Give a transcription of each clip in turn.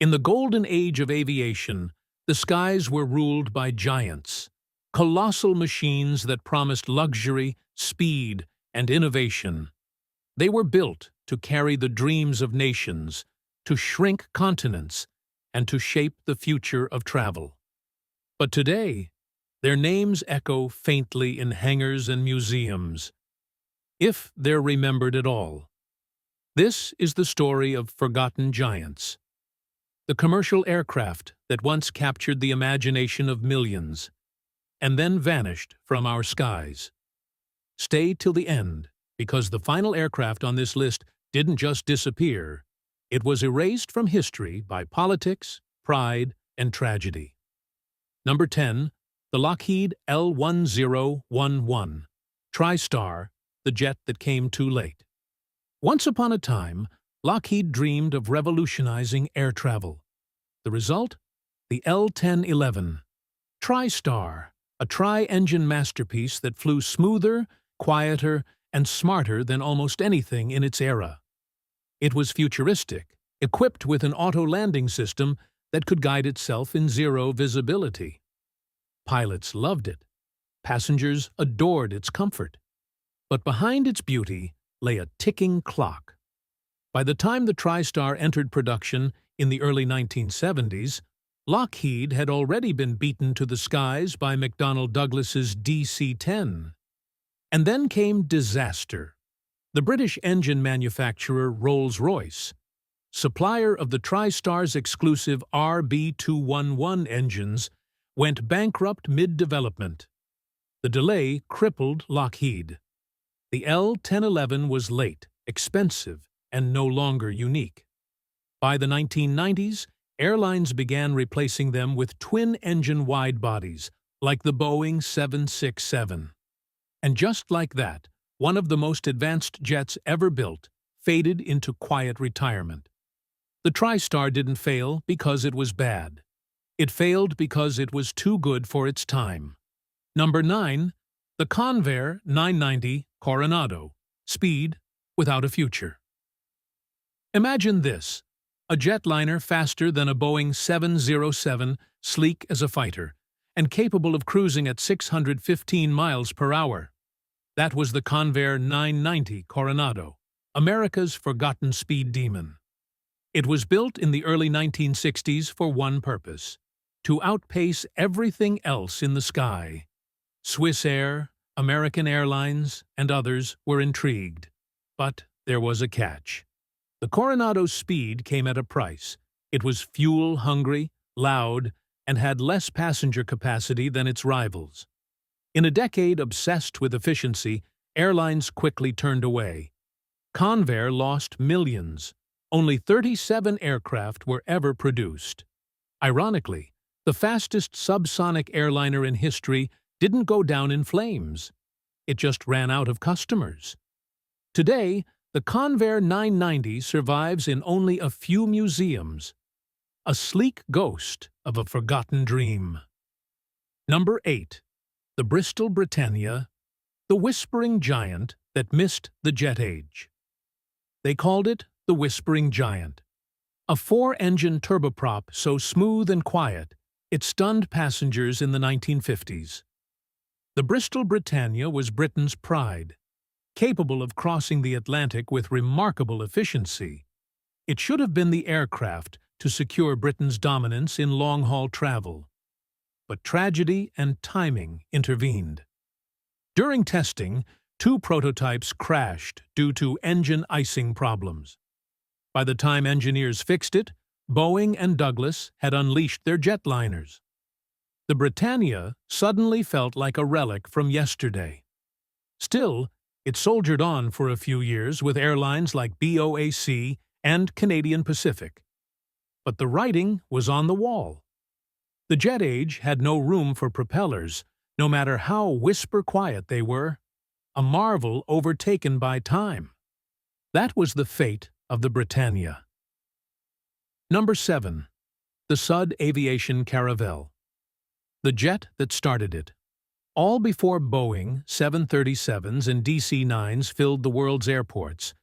In the golden age of aviation, the skies were ruled by giants, colossal machines that promised luxury, speed, and innovation. They were built to carry the dreams of nations, to shrink continents, and to shape the future of travel. But today, their names echo faintly in hangars and museums, if they're remembered at all. This is the story of forgotten giants, the commercial aircraft that once captured the imagination of millions, and then vanished from our skies. Stay till the end, because the final aircraft on this list didn't just disappear, it was erased from history by politics, pride, and tragedy. Number 10. The Lockheed L-1011, TriStar, the jet that came too late. Once upon a time, Lockheed dreamed of revolutionizing air travel. The result? The L-1011. TriStar, a tri-engine masterpiece that flew smoother, quieter, and smarter than almost anything in its era. It was futuristic, equipped with an auto-landing system that could guide itself in zero visibility. Pilots loved it. Passengers adored its comfort. But behind its beauty lay a ticking clock. By the time the TriStar entered production in the early 1970s, Lockheed had already been beaten to the skies by McDonnell Douglas's DC-10. And then came disaster. The British engine manufacturer Rolls-Royce, supplier of the TriStar's exclusive RB211 engines, went bankrupt mid-development. The delay crippled Lockheed. The L-1011 was late, expensive, and no longer unique. By the 1990s, airlines began replacing them with twin-engine wide-bodies, like the Boeing 767. And just like that, one of the most advanced jets ever built faded into quiet retirement. The TriStar didn't fail because it was bad. It failed because it was too good for its time. Number 9. The Convair 990 Coronado, speed without a future. Imagine this, a jetliner faster than a Boeing 707, sleek as a fighter, and capable of cruising at 615 miles per hour. That was the Convair 990 Coronado, America's forgotten speed demon. It was built in the early 1960s for one purpose: to outpace everything else in the sky. Swiss Air, American Airlines, and others were intrigued. But there was a catch. The Coronado's speed came at a price. It was fuel-hungry, loud, and had less passenger capacity than its rivals. In a decade obsessed with efficiency, airlines quickly turned away. Convair lost millions. Only 37 aircraft were ever produced. Ironically, the fastest subsonic airliner in history didn't go down in flames. It just ran out of customers. Today, the Convair 990 survives in only a few museums, a sleek ghost of a forgotten dream. Number 8. The Bristol Britannia, the whispering giant that missed the jet age. They called it the Whispering Giant. A four-engine turboprop so smooth and quiet, it stunned passengers in the 1950s. The Bristol Britannia was Britain's pride, capable of crossing the Atlantic with remarkable efficiency. It should have been the aircraft to secure Britain's dominance in long-haul travel. But tragedy and timing intervened. During testing, 2 prototypes crashed due to engine icing problems. By the time engineers fixed it, Boeing and Douglas had unleashed their jetliners. The Britannia suddenly felt like a relic from yesterday. Still, it soldiered on for a few years with airlines like BOAC and Canadian Pacific. But the writing was on the wall. The jet age had no room for propellers, no matter how whisper-quiet they were, a marvel overtaken by time. That was the fate of the Britannia. Number 7. The Sud Aviation Caravelle, the jet that started it. All before Boeing 737s and DC-9s filled the world's airports,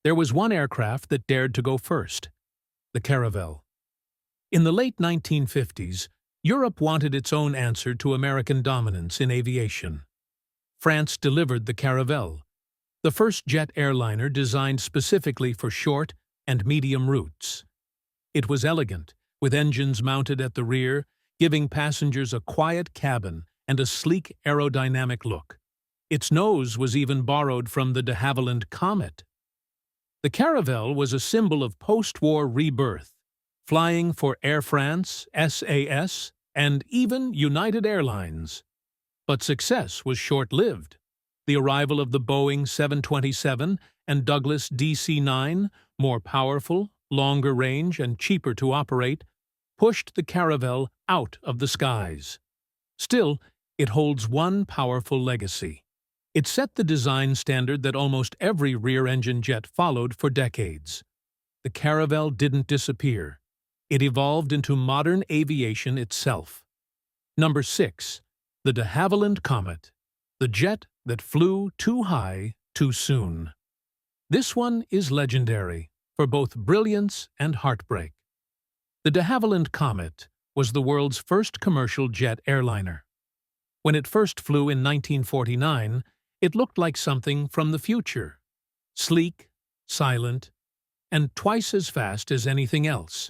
there was one aircraft that dared to go first, the Caravelle. In the late 1950s, Europe wanted its own answer to American dominance in aviation. France delivered the Caravelle, the first jet airliner designed specifically for short and medium routes. It was elegant, with engines mounted at the rear, giving passengers a quiet cabin and a sleek aerodynamic look. Its nose was even borrowed from the de Havilland Comet. The Caravelle was a symbol of post-war rebirth, flying for Air France, SAS, and even United Airlines. But success was short-lived. The arrival of the Boeing 727 and Douglas DC-9, more powerful, longer range, and cheaper to operate, pushed the Caravelle out of the skies. Still, it holds one powerful legacy. It set the design standard that almost every rear-engine jet followed for decades. The Caravelle didn't disappear. It evolved into modern aviation itself. Number 6. The de Havilland Comet, the jet that flew too high too soon. This one is legendary for both brilliance and heartbreak. The de Havilland Comet was the world's first commercial jet airliner. When it first flew in 1949, it looked like something from the future, sleek, silent, and twice as fast as anything else.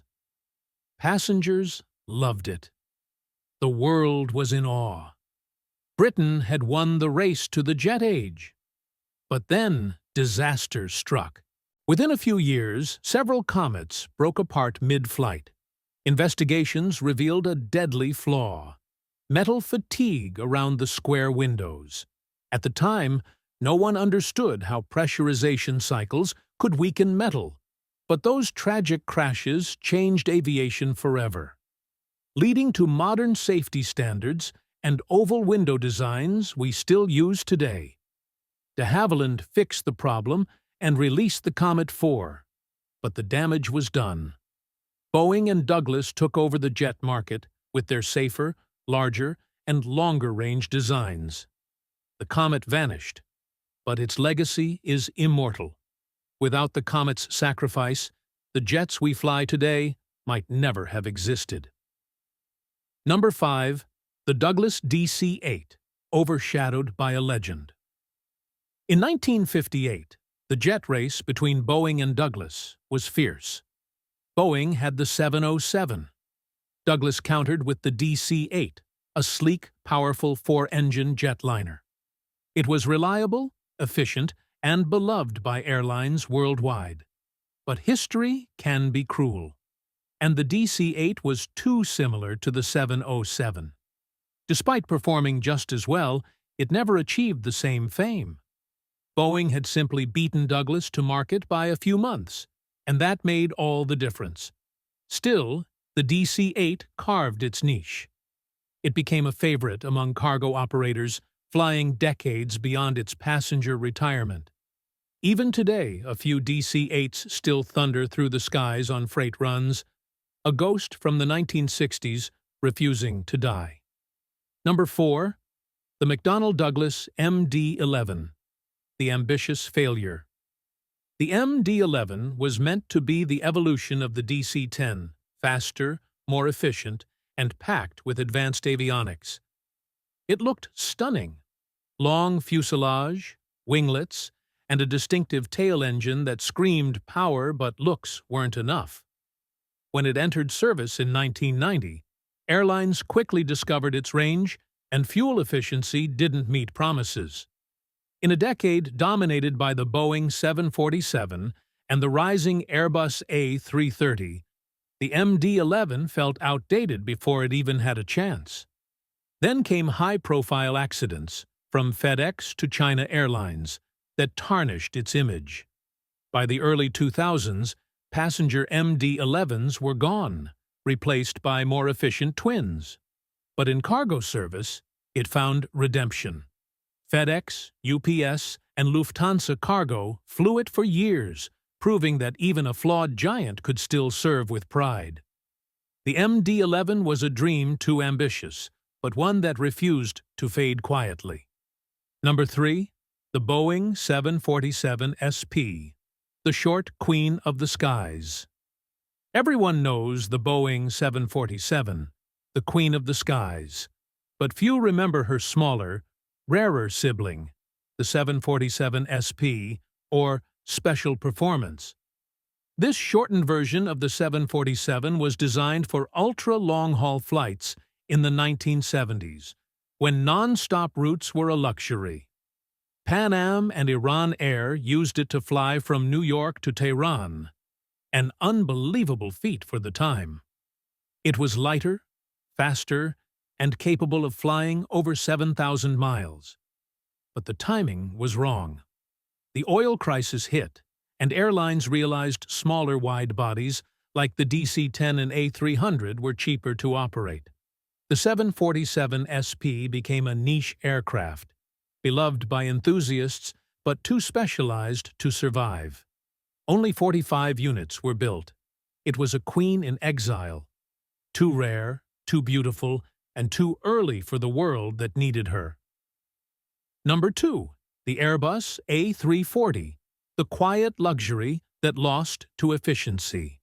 Passengers loved it. The world was in awe. Britain had won the race to the jet age. But then disaster struck. Within a few years, several comets broke apart mid-flight. Investigations revealed a deadly flaw: metal fatigue around the square windows. At the time, no one understood how pressurization cycles could weaken metal. But those tragic crashes changed aviation forever, leading to modern safety standards and oval window designs we still use today. De Havilland fixed the problem and released the Comet 4, but the damage was done. Boeing and Douglas took over the jet market with their safer, larger, and longer-range designs. The Comet vanished, but its legacy is immortal. Without the Comet's sacrifice, the jets we fly today might never have existed. Number 5. The Douglas DC-8, overshadowed by a legend. In 1958, the jet race between Boeing and Douglas was fierce. Boeing had the 707. Douglas countered with the DC-8, a sleek, powerful four-engine jetliner. It was reliable, efficient, and beloved by airlines worldwide. But history can be cruel, and the DC-8 was too similar to the 707. Despite performing just as well, it never achieved the same fame. Boeing had simply beaten Douglas to market by a few months, and that made all the difference. Still, the DC-8 carved its niche. It became a favorite among cargo operators, flying decades beyond its passenger retirement. Even today, a few DC-8s still thunder through the skies on freight runs, a ghost from the 1960s refusing to die. Number 4. The McDonnell Douglas MD-11, the ambitious failure. The MD-11 was meant to be the evolution of the DC-10, faster, more efficient, and packed with advanced avionics. It looked stunning. Long fuselage, winglets, and a distinctive tail engine that screamed power but looks weren't enough. When it entered service in 1990, airlines quickly discovered its range, and fuel efficiency didn't meet promises. In a decade dominated by the Boeing 747 and the rising Airbus A330, the MD-11 felt outdated before it even had a chance. Then came high-profile accidents, from FedEx to China Airlines, that tarnished its image. By the early 2000s, passenger MD-11s were gone, replaced by more efficient twins. But in cargo service, it found redemption. FedEx, UPS, and Lufthansa Cargo flew it for years, proving that even a flawed giant could still serve with pride. The MD-11 was a dream too ambitious, but one that refused to fade quietly. Number 3. The Boeing 747 SP, the short queen of the skies. Everyone knows the Boeing 747, the queen of the skies, but few remember her smaller, rarer sibling, the 747 SP, or Special Performance. This shortened version of the 747 was designed for ultra-long-haul flights in the 1970s, when non-stop routes were a luxury. Pan Am and Iran Air used it to fly from New York to Tehran, an unbelievable feat for the time. It was lighter, faster, and capable of flying over 7,000 miles. But the timing was wrong. The oil crisis hit, and airlines realized smaller wide bodies like the DC-10 and A300 were cheaper to operate. The 747 SP became a niche aircraft, beloved by enthusiasts but too specialized to survive. Only 45 units were built. It was a queen in exile, too rare, too beautiful, and too early for the world that needed her. Number 2. The Airbus A340, the quiet luxury that lost to efficiency.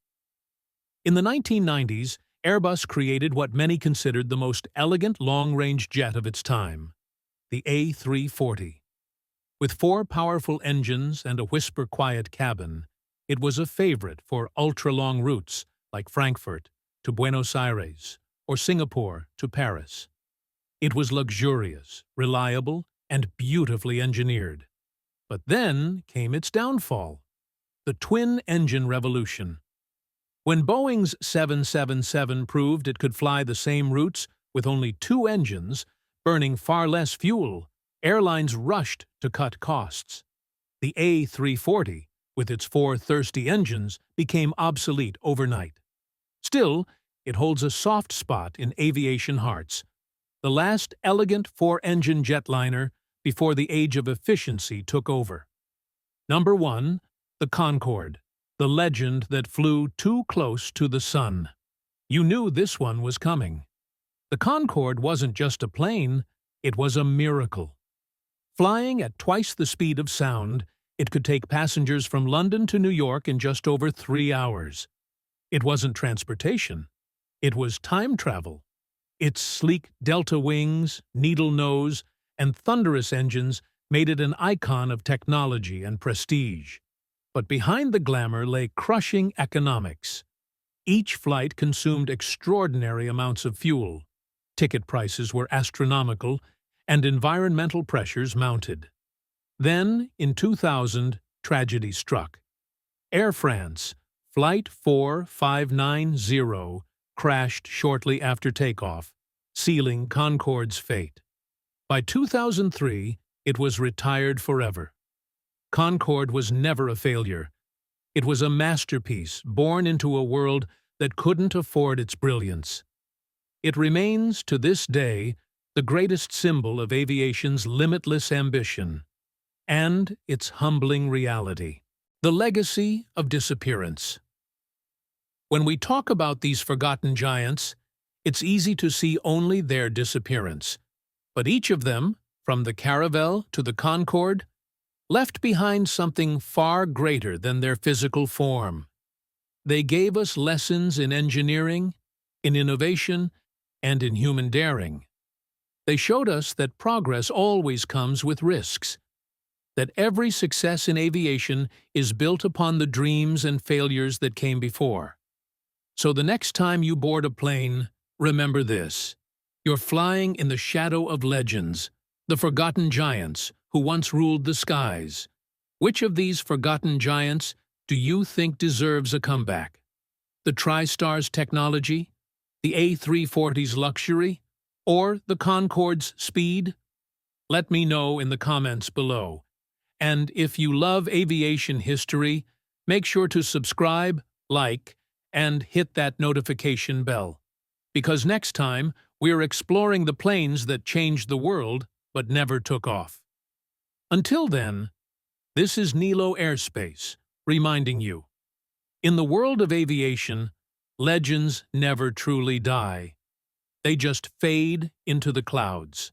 In the 1990s, Airbus created what many considered the most elegant long-range jet of its time, the A340. With 4 powerful engines and a whisper-quiet cabin, it was a favorite for ultra-long routes like Frankfurt to Buenos Aires or Singapore to Paris. It was luxurious, reliable, and beautifully engineered. But then came its downfall, the twin-engine revolution. When Boeing's 777 proved it could fly the same routes with only 2 engines, burning far less fuel, airlines rushed to cut costs. The A340, with its 4 thirsty engines, became obsolete overnight. Still, it holds a soft spot in aviation hearts, the last elegant 4-engine jetliner before the age of efficiency took over. Number 1. The Concorde, the legend that flew too close to the sun. You knew this one was coming. The Concorde wasn't just a plane, it was a miracle. Flying at twice the speed of sound, it could take passengers from London to New York in just over 3 hours. It wasn't transportation. It was time travel. Its sleek delta wings, needle nose, and thunderous engines made it an icon of technology and prestige. But behind the glamour lay crushing economics. Each flight consumed extraordinary amounts of fuel. Ticket prices were astronomical, and environmental pressures mounted. Then, in 2000, tragedy struck. Air France, Flight 4590, crashed shortly after takeoff, sealing Concorde's fate. By 2003, it was retired forever. Concorde was never a failure. It was a masterpiece born into a world that couldn't afford its brilliance. It remains, to this day, the greatest symbol of aviation's limitless ambition and its humbling reality. The legacy of disappearance. When we talk about these forgotten giants, it's easy to see only their disappearance. But each of them, from the Caravelle to the Concorde, left behind something far greater than their physical form. They gave us lessons in engineering, in innovation, and in human daring. They showed us that progress always comes with risks, that every success in aviation is built upon the dreams and failures that came before. So the next time you board a plane, remember this. You're flying in the shadow of legends, the forgotten giants who once ruled the skies. Which of these forgotten giants do you think deserves a comeback? The TriStar's technology, the A340's luxury, or the Concorde's speed? Let me know in the comments below. And if you love aviation history, make sure to subscribe, like, and hit that notification bell. Because next time, we're exploring the planes that changed the world but never took off. Until then, this is Nilo Airspace, reminding you, in the world of aviation, legends never truly die. They just fade into the clouds.